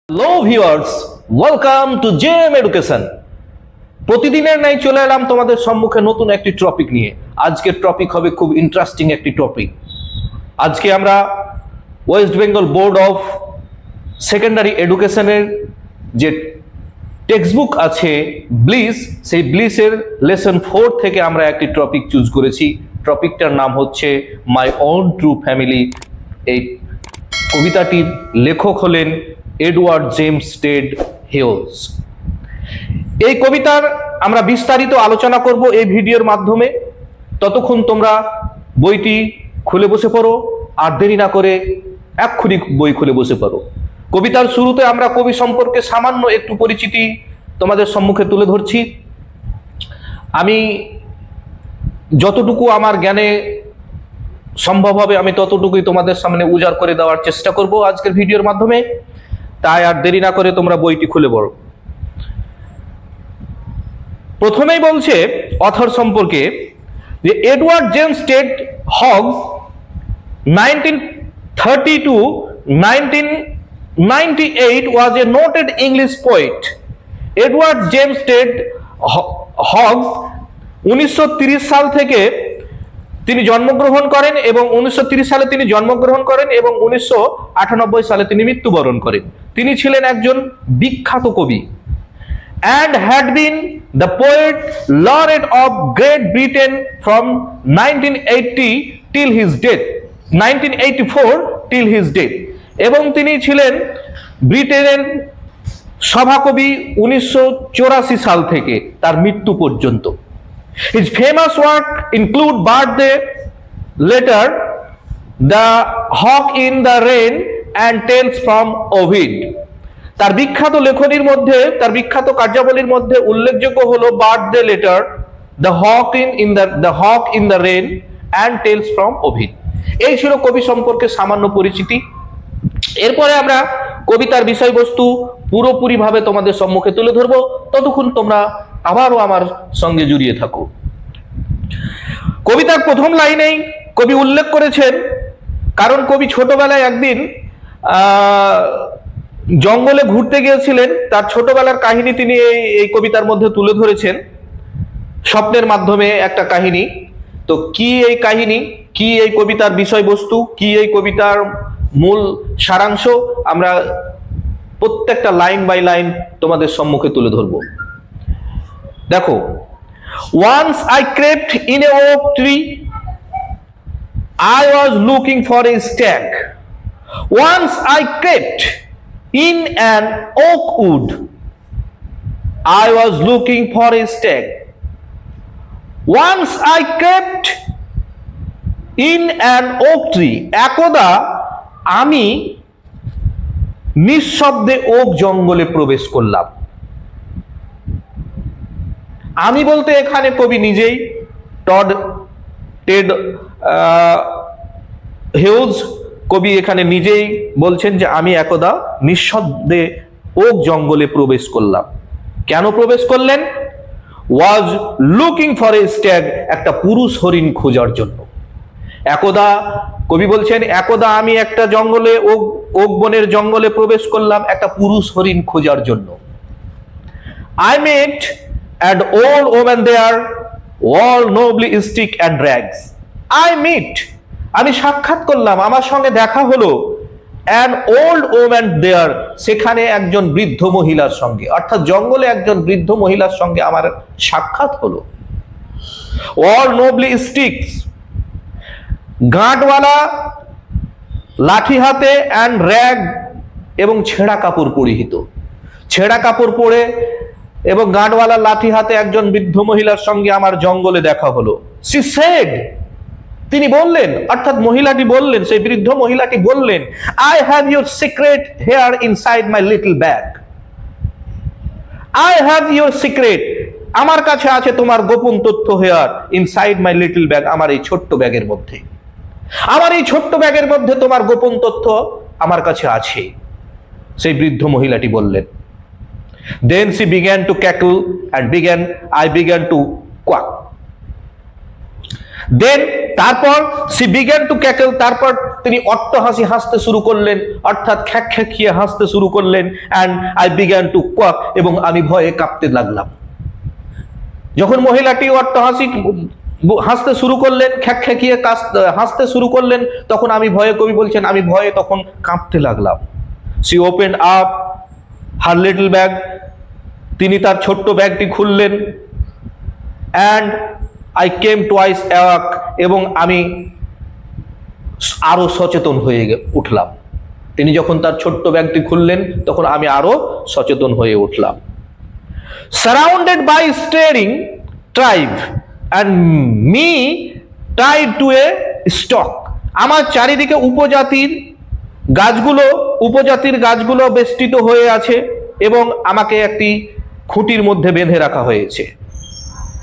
Hello viewers, welcome to JM education. প্রতিদিনের ন্যায় চলে এলাম তোমাদের সম্মুখে নতুন একটি টপিক নিয়ে। আজকের টপিক হবে খুব ইন্টারেস্টিং একটি টপিক। আজকে আমরা West Bengal board of secondary এডুকেশনের যে টেক্সটবুক আছে ব্লিস, সেই ব্লিসের লেসন 4 থেকে আমরা একটি টপিক চুজ করেছি। টপিকটার নাম হচ্ছে মাই ওন ট্রু ফ্যামিলি। এই কবিতাটির লেখক হলেন এডওয়ার্ড জেমস টেড হেলস। এই কবিতার আমরা বিস্তারিত আলোচনা করব এই ভিডিওর মাধ্যমে। ততক্ষণ তোমরা বইটি খুলে বসে পড়ো, আর দেরি না করে এক্ষুনি বই খুলে বসে পড়ো। কবিতার শুরুতে আমরা কবি সম্পর্কে সামান্য একটু পরিচিতি তোমাদের সম্মুখে তুলে ধরছি। আমি যতটুকু আমার জ্ঞানে সম্ভব হবে আমি ততটুকুই তোমাদের সামনে উজাড় করে দেওয়ার চেষ্টা করব আজকের ভিডিওর মাধ্যমে। তাই আর দেরি না করে তোমরা বইটি খুলে পড়ো। প্রথমেই বলছে অথর সম্পর্কে যে Edward James Ted Hughes 1930 to 1998 was a noted English poet. Edward James Ted Hughes 1930 সাল থেকে তিনি জন্মগ্রহণ করেন এবং 1930 সালে তিনি জন্মগ্রহণ করেন এবং 1998 সালে তিনি মৃত্যুবরণ করেন। তিনি ছিলেন একজন বিখ্যাত কবি and had been the poet laureate of Great Britain from 1980 till his death, 1984 till his death, এবং তিনি ছিলেন ব্রিটেনের সভাকবি 1984 সাল থেকে তার মৃত্যু পর্যন্ত। His famous work include Birthday Letter, The Hawk in the Rain and Tales from Ovid. তার বিখ্যাত লেখনীর মধ্যে, তার বিখ্যাত কার্যাবলীর মধ্যে উল্লেখযোগ্য হলো birthday letter, the hawk in the rain and tales from Ovid. এই ছিল কবি সম্পর্কে সামান্য পরিচিতি। এরপরে আমরা কবিতার বিষয়বস্তু পুরোপুরি ভাবে তোমাদের সম্মুখে তুলে ধরবো। ততক্ষণ তোমরা আবারও আমার সঙ্গে জড়িয়ে থাকো। কবিতার প্রথম লাইনেই কবি উল্লেখ করেছেন, কারণ কবি ছোটবেলায় একদিন জঙ্গলে ঘুরতে গিয়েছিলেন, তার ছোটবেলার কাহিনী তিনি এই কবিতার মধ্যে তুলে ধরেছেন স্বপ্নের মাধ্যমে একটা কাহিনী। তো কি এই কাহিনী, কি এই কবিতার বিষয়বস্তু, কি এই কবিতার মূল সারাংশ, আমরা প্রত্যেকটা লাইন বাই লাইন তোমাদের সম্মুখে তুলে ধরবো। দেখো, once I crept in a oak tree, I was looking for a stag. Once I crept in an oak wood, I was looking for a stag. Once I crept in an oak tree, একদা আমি নিঃশব্দে okay জঙ্গলে প্রবেশ করলাম। আমি বলতে এখানে কবি নিজেই, টেড হেলস কবি এখানে নিজেই বলছেন যে আমি একদা নিঃশব্দে ওক জঙ্গলে প্রবেশ করলাম। কেন প্রবেশ করলেন? Was looking for a stag, একটা পুরুষ হরিণ খোঁজার জন্য। একদা কবি বলছেন, একদা আমি একটা জঙ্গলে ওক বনের জঙ্গলে প্রবেশ করলাম একটা পুরুষ হরিণ খোঁজার জন্য। I met an old woman there, all nobly stick and rags. I meet, আমি সাক্ষাৎ করলাম, আমার সঙ্গে দেখা হলো, an old woman there, সেখানে একজন বৃদ্ধ মহিলার সঙ্গে, অর্থাৎ জঙ্গলে একজন বৃদ্ধ মহিলার সঙ্গে আমার সাক্ষাৎ হলো। all nobly sticks, গাঁটওয়ালা লাঠি হাতে, and rag, এবং ছেঁড়া কাপড় পরিহিত। ছেঁড়া কাপড় পরে এবং গাঁটওয়ালা লাঠি হাতে একজন বৃদ্ধ মহিলার সঙ্গে আমার জঙ্গলে দেখা হলো। She said, তিনি বললেন, অর্থাৎ মহিলাটি বললেন, সেই বৃদ্ধ মহিলাটি বললেন, I have your secret here inside my little bag. I have your secret, আমার কাছে আছে তোমার গোপন তথ্য here inside my little bag, আমার এই ছোট্ট ব্যাগের মধ্যে, আমার এই ছোট্ট ব্যাগের মধ্যে তোমার গোপন তথ্য আমার কাছে আছে, সেই বৃদ্ধ মহিলাটি বললেন। Then she began to cackle and I began to quack. Then তারপর she began to cackle, তারপর তিনি অট্টহাসি হাসতে শুরু করলেন, অর্থাৎ খ্যাঁকিয়ে হাসতে শুরু করলেন। And I began to quack, এবং আমি ভয়ে কাঁপতে লাগলাম। যখন মহিলাটি অট্টহাসি হাসতে শুরু করলেন, খ্যাঁকিয়ে হাসতে শুরু করলেন, তখন আমি ভয়ে, কবি বলছেন, আমি ভয়ে তখন কাঁপতে লাগলাম। She opened up her little bag, তিনি তার ছোট্ট ব্যাগটি খুললেন। And I came twice awake, এবং আমি আরো সচেতন হয়ে উঠলাম। তিনি যখন তার ছোট্ট ব্যাগটি খুললেন, তখন আমি আরো সচেতন হয়ে উঠলাম। Surrounded by staring tribe and me tied to a stock, আমার চারিদিকে উপজাতির গাছগুলো বেষ্টিত হয়ে আছে এবং আমাকে একটি খুঁটির মধ্যে বেঁধে রাখা হয়েছে।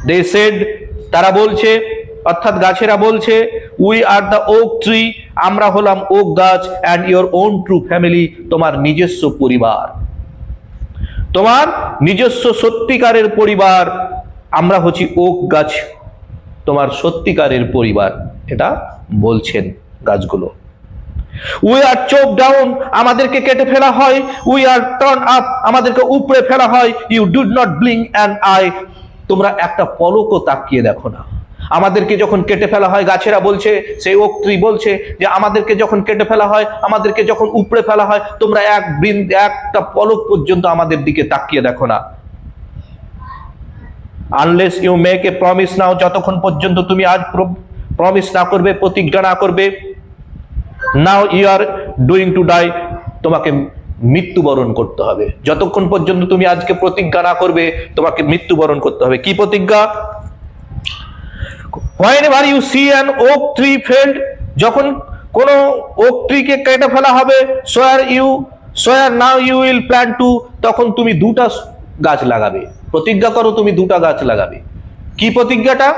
দে সেড, তারা বলছে, অর্থাৎ গাছেরা বলছে, we are the oak tree, আমরা হলাম ওক গাছ, and your own true family, তোমার নিজস্ব পরিবার, তোমার নিজস্ব সত্যিকারের পরিবার, আমরা হচ্ছি ওক গাছ, তোমার সত্যিকারের পরিবার, এটা বলছেন গাছগুলো। উই আর চপ ডাউন, আমাদেরকে কেটে ফেলা হয়। উই আর টার্ন আপ, আমাদেরকে উপড়ে ফেলা হয়। You do not blink and eye, তোমরা একটা পলকও তাকিয়ে দেখো না। আমাদেরকে যখন কেটে ফেলা হয়, গাছেরা বলছে, সেই ওক ট্রি বলছে যে আমাদেরকে যখন কেটে ফেলা হয়, আমাদেরকে যখন উপড়ে ফেলা হয়, তোমরা একটা পলক পর্যন্ত আমাদের দিকে তাকিয়ে দেখো না। Unless you make a promise now, যতক্ষণ পর্যন্ত তুমি আজ প্রমিস না করবে, প্রতিজ্ঞা না করবে, now you are doing to die, তোমাকে মৃত্যুবরণ করতে হবে। যতক্ষণ পর্যন্ত তুমি আজকে প্রতিজ্ঞা না করবে, তোমাকে মৃত্যুবরণ করতে হবে। কি প্রতিজ্ঞা? Whenever you see an oak tree felled, যখন কোন ওক ট্রিকে কেটে ফেলা হবে, swear now you will plant two, তখন তুমি দুটা গাছ লাগাবে। প্রতিজ্ঞা করো তুমি দুটা গাছ লাগাবে। কি প্রতিজ্ঞাটা?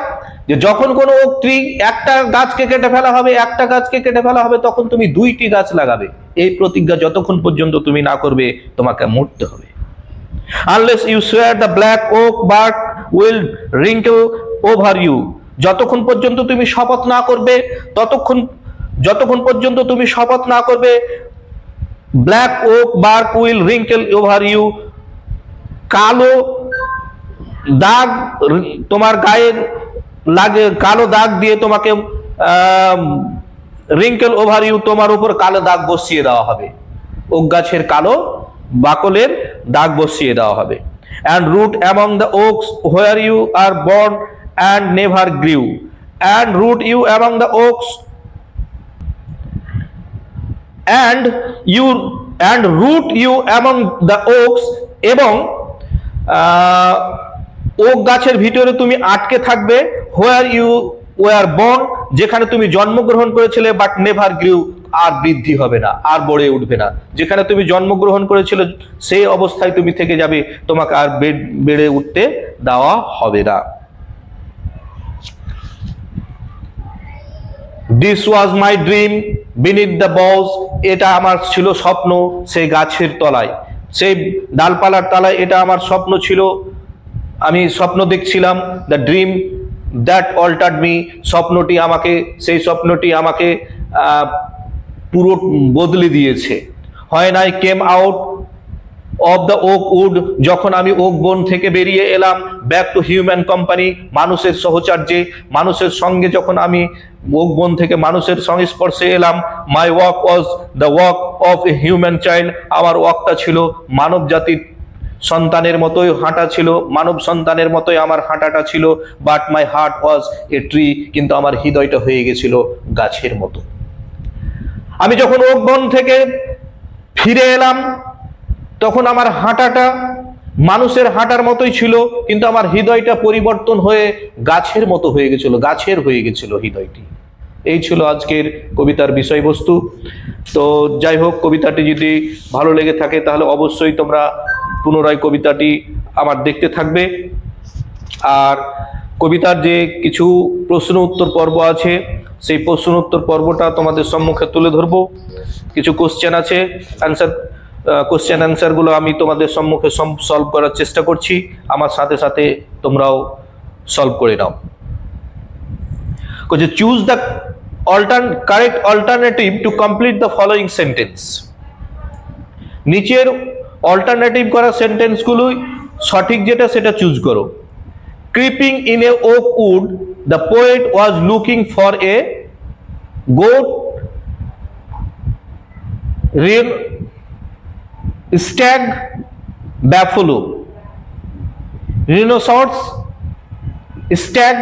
যে যখন কোন ওক ট্রি একটা গাছকে কেটে ফেলা হবে, তখন তুমি দুইটি গাছ লাগাবে। এই প্রতিজ্ঞা যতক্ষণ পর্যন্ত তুমি না করবে, তোমাকে মরতে হবে। Unless you swear, the black oak bark will wrinkle over you, যতক্ষণ পর্যন্ত তুমি শপথ না করবে, black oak bark will wrinkle over you, কালো দাগ তোমার গায়ে লাগে, কালো দাগ দিয়ে তোমাকে রিঙ্কেল ওভার ইউ, তোমার উপর কালো দাগ বসিয়ে দেওয়া হবে। ওক গাছের কালো বাকলের দাগ বসিয়ে দেওয়া হবে। And root among the oaks where you are born and never grew, and root you among the oaks, and root you among the oaks, এবং ওক গাছের ভিতরে তুমি আটকে থাকবে, where you were born, যেখানে তুমি জন্মগ্রহণ করেছিলে, বাট নেভার গ্রিউ, আর বৃদ্ধি হবে না, আর বেড়ে উঠবে না। যেখানে তুমি জন্মগ্রহণ করেছিলে সেই অবস্থায় তুমি থেকে যাবে, তোমাকে আর বেড়ে উঠতে দেওয়া হবে না। This was my dream beneath the boughs, এটা আমার ছিল স্বপ্ন সেই গাছের তলায়, সেই ডালপালার তলায়, এটা আমার স্বপ্ন ছিল, আমি স্বপ্ন দেখছিলাম। The dream that altered me, সেই স্বপ্নটি আমাকে পুরো বদলে দিয়েছে। When I came out of the oak wood, যখন আমি ওক বন থেকে বেরিয়ে এলাম, ব্যাক টু হিউম্যান কোম্পানি, মানুষের সহচর্যে, মানুষের সঙ্গে যখন আমি ওক বন থেকে মানুষের সংস্পর্শে এলাম, my walk was the walk of a human child, আমার ওয়াকটা ছিল মানব জাতির সন্তানের মতোই হাঁটা ছিল, মানব সন্তানের মতোই আমার হাঁটাটা ছিল। But my heart was a tree, কিন্তু আমার হৃদয়টা হয়ে গেছিল গাছের মতো। আমি যখন ওক বন থেকে ফিরে এলাম, তখন আমার হাঁটাটা মানুষের হাঁটার মতোই ছিল, কিন্তু আমার হৃদয়টা পরিবর্তন হয়ে গাছের মতো হয়ে গেছিল, গাছের হয়ে গেছিল হৃদয়টি। এই ছিল আজকের কবিতার বিষয়বস্তু। তো যাই হোক, কবিতাটি যদি ভালো লেগে থাকে তাহলে অবশ্যই তোমরা পুনরায় কবিতাটি আমার দেখতে থাকবে। আর কবিতার যে কিছু প্রশ্ন উত্তর পর্ব আছে, সেই প্রশ্ন উত্তর পর্বটা তোমাদের সম্মুখে তুলে ধরবো। কিছু কোশ্চেন আছে, কোশ্চেন অ্যান্সারগুলো আমি তোমাদের সম্মুখে সলভ করার চেষ্টা করছি, আমার সাথে সাথে তোমরাও সলভ করে নাও। Choose the correct alternative to complete the following sentence. নিচের অল্টারনেটিভ করা সেন্টেন্স গুলো সঠিক যেটা সেটা চুজ করো। Creeping in a oak wood, the poet was looking for a goat, real stag, buffalo, rhinoceros, stag,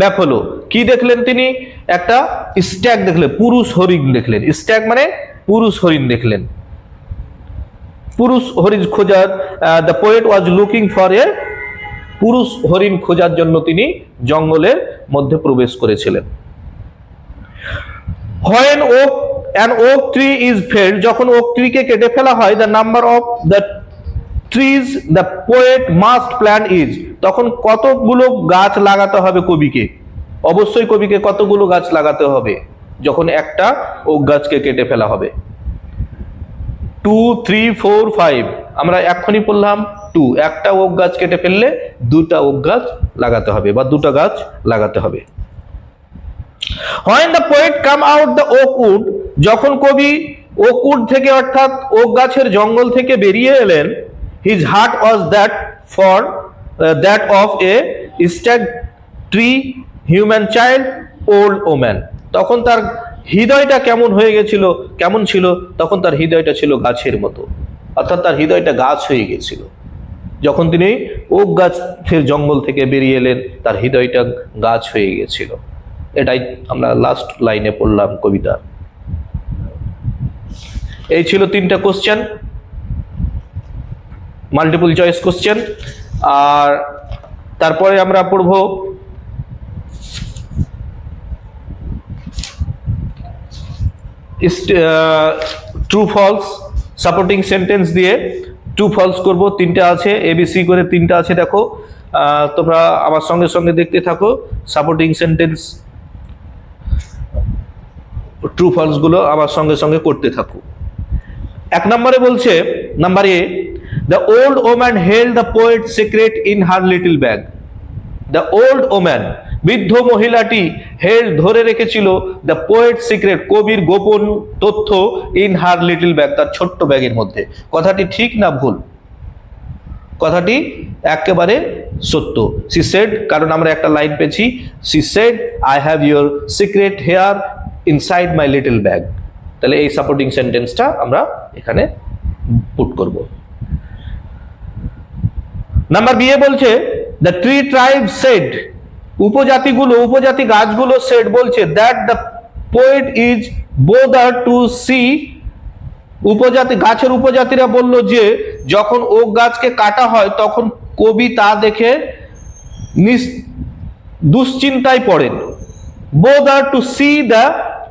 buffalo। কি দেখলেন তিনি? একটা স্ট্যাগ দেখলেন, পুরুষ হরিণ দেখলেন। স্ট্যাগ মানে পুরুষ হরিণ দেখলেন। পুরুষ হরিণ খোঁজার, the poet was looking for a, পুরুষ হরিণ খোঁজার জন্য তিনি জঙ্গলের মধ্যে প্রবেশ করেছিলেন। When an oak tree is felled, যখন ওক ট্রিকে কেটে ফেলা হয়, the number of the trees the poet must plant is, তখন কতগুলো গাছ লাগাতে হবে কবিকে? অবশ্যই কবিকে কতগুলো গাছ লাগাতে হবে যখন একটা ওক গাছকে কেটে ফেলা হবে? 2, 3, 4, 5। আমরা এখনই বললাম 2। একটা ওক গাছ কেটে ফেললে দুটা ওক গাছ লাগাতে হবে বা দুটা গাছ লাগাতে হবে। When the poet come out the oak wood, যখন কবি ওক উড থেকে অর্থাৎ ওক গাছের জঙ্গল থেকে বেরিয়ে এলেন, his heart was that of a stag, tree, human child, old woman। তখন তার হৃদয়টা কেমন হয়ে গেছিল, কেমন ছিল? তখন তার হৃদয়টা ছিল গাছের মতো, অর্থাৎ তার হৃদয়টা গাছ হয়ে গেছিল। যখন তিনি ওক গাছের জঙ্গল থেকে বেরিয়ে এলেন, তার হৃদয়টা গাছ হয়ে গেছিল। এটাই আমরা লাস্ট লাইনে পড়লাম কবিতা। এই ছিল 3টা কোশ্চেন, মাল্টিপল চয়েস কোশ্চেন। আর তারপরে আমরা পড়ব ট্রু ফলস, সাপোর্টিং সেন্টেন্স দিয়ে ট্রু ফলস করব। 3টা আছে, এবিসি করে 3টা আছে। দেখো তোমরা আমার সঙ্গে সঙ্গে দেখতে থাকো, সাপোর্টিং সেন্টেন্স ট্রু ফলস গুলো আমার সঙ্গে সঙ্গে করতে থাকো। 1 নম্বরে বলছে, number A, the old woman held the poet's secret in her little bag। the old woman, বৃদ্ধ মহিলাটি হেল্ড ধরে রেখেছিল দ্য পোয়েটস সিক্রেট, কবির গোপন তথ্য, ইন হার লিটল ব্যাগ, তার ছোট্ট ব্যাগের মধ্যে। কথাটি ঠিক না ভুল? কথাটি একেবারে সত্য। she said, কারণ আমরা একটা লাইন পেয়েছি, she said I have your secret here inside my little bag। তাহলে এই সাপোর্টিং সেন্টেন্সটা আমরা এখানে পুট করব। নাম্বার বি এ বলছে, the tree tribe said, উপজাতি গাছগুলো said বলছে, that the poet is bothered to see, গাছের উপজাতিরা বলল যে যখন ওক গাছকে কাটা হয় তখন কবি তা দেখে দুশ্চিন্তায় পড়েন। bothered to see the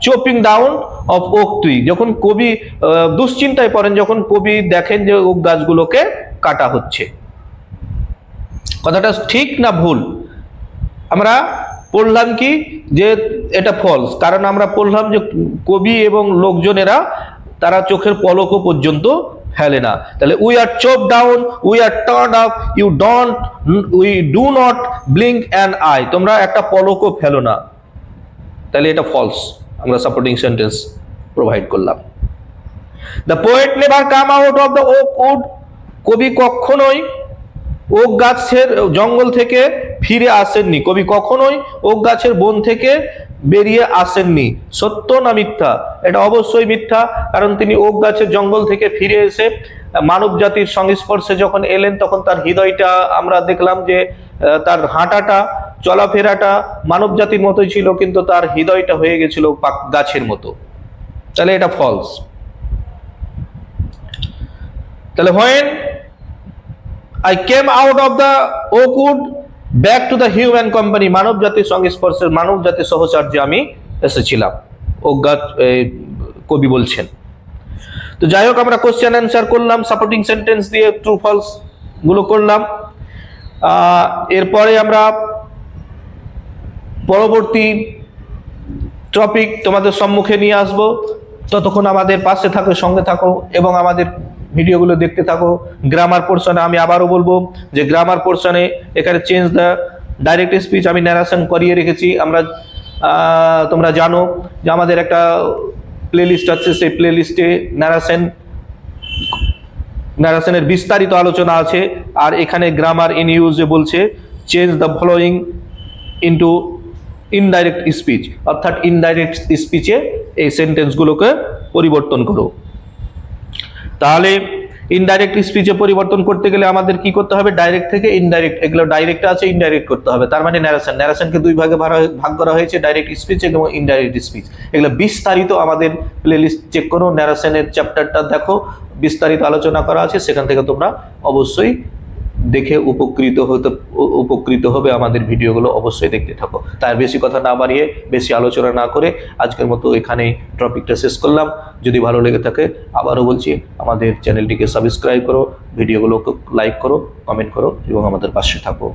chopping down of oak tree, যখন কবি দুশ্চিন্তায় পড়েন যখন কবি দেখেন যে ওক গাছগুলোকে কাটা হচ্ছে। কথাটা ঠিক না ভুল? আমরা পড়লাম কি যে এটা ফলস, কারণ আমরা পড়লাম যে কবি এবং লোকজনেরা তারা চোখের পলকও পর্যন্ত ফেলে না। তাহলে we are chop down, we are turn up, we do not blink an eye, তোমরা একটা পলকও ফেলো না। তাহলে এটা ফলস, আমরা সাপোর্টিং সেন্টেন্স প্রোভাইড করলাম। The poet never come out of the oak wood, কবি কখনোই ওক গাছের জঙ্গল থেকে ফিরে আসেননি, কবি কখনোই ওক গাছের বন থেকে বেরিয়ে আসেননি। সত্য না মিথ্যা? এটা অবশ্যই মিথ্যা, কারণ তিনি ওক গাছের জঙ্গল থেকে ফিরে এসে মানব জাতির সংস্পর্শে যখন এলেন তখন তার হৃদয়টা, আমরা দেখলাম যে তার হাঁটাটা, চলাফেরাটা মানব জাতির মতোই ছিল, কিন্তু তার হৃদয়টা হয়ে গেছিল গাছের মতো। তাহলে এটা ফলস। তাহলে when I came out of the oak wood back to the human company, মানব জাতির সংস্পর্শে, মানব জাতির সহচর্যে আমি এসেছিলাম, ওক গাছ কবি বলছেন। তো যাই হোক, আমরা কোশ্চেন অ্যান্সার করলাম, সাপোর্টিং সেন্টেন্স দিয়ে ট্রু ফলস গুলো করলাম। এরপরে আমরা পরবর্তী টপিক তোমাদের সম্মুখে নিয়ে আসবো। ততক্ষণ আমাদের পাশে থাকো, সঙ্গে থাকো এবং আমাদের ভিডিওগুলো দেখতে থাকো। গ্রামার পোর্শনে আমি আবারও বলবো যে গ্রামার পোর্শনে এখানে চেঞ্জ দ্য ডাইরেক্ট স্পিচ আমি ন্যারেশন করিয়ে রেখেছি। আমরা তোমরা জানো যে আমাদের একটা প্লেলিস্ট আছে, সেই প্লেলিস্টে ন্যারেশনের বিস্তারিত আলোচনা আছে। আর এখানে গ্রামার ইন ইউজে বলছে change the following into indirect speech, অর্থাৎ ইনডাইরেক্ট স্পিচে এই সেন্টেন্সগুলোকে পরিবর্তন করো। তাহলে ইনডাইরেক্ট স্পিচে পরিবর্তন করতে গেলে আমাদের কি করতে হবে? ডাইরেক্ট থেকে ইনডাইরেক্ট, এগুলো ডাইরেক্ট আছে, ইনডাইরেক্ট করতে হবে। তার মানে ন্যারেশনকে দুই ভাগে ভাগ করা হয়েছে, ডাইরেক্ট স্পিচ এবং ইনডাইরেক্ট স্পিচ। এগুলো বিস্তারিত আমাদের প্লেলিস্ট চেক করো, ন্যারেশনের চ্যাপ্টারটা দেখো, বিস্তারিত আলোচনা করা আছে, সেখান থেকে তোমরা অবশ্যই দেখে উপকৃত হবে। আমাদের ভিডিওগুলো অবশ্যই দেখতে থাকো। তার বেশি কথা না বাড়িয়ে, বেশি আলোচনা না করে আজকের মতো এখানেই টপিকটা শেষ করলাম। যদি ভালো লেগে থাকে আবারও বলছি, আমাদের চ্যানেলটিকে সাবস্ক্রাইব করো, ভিডিওগুলোকে লাইক করো, কমেন্ট করো এবং আমাদের পাশে থাকো।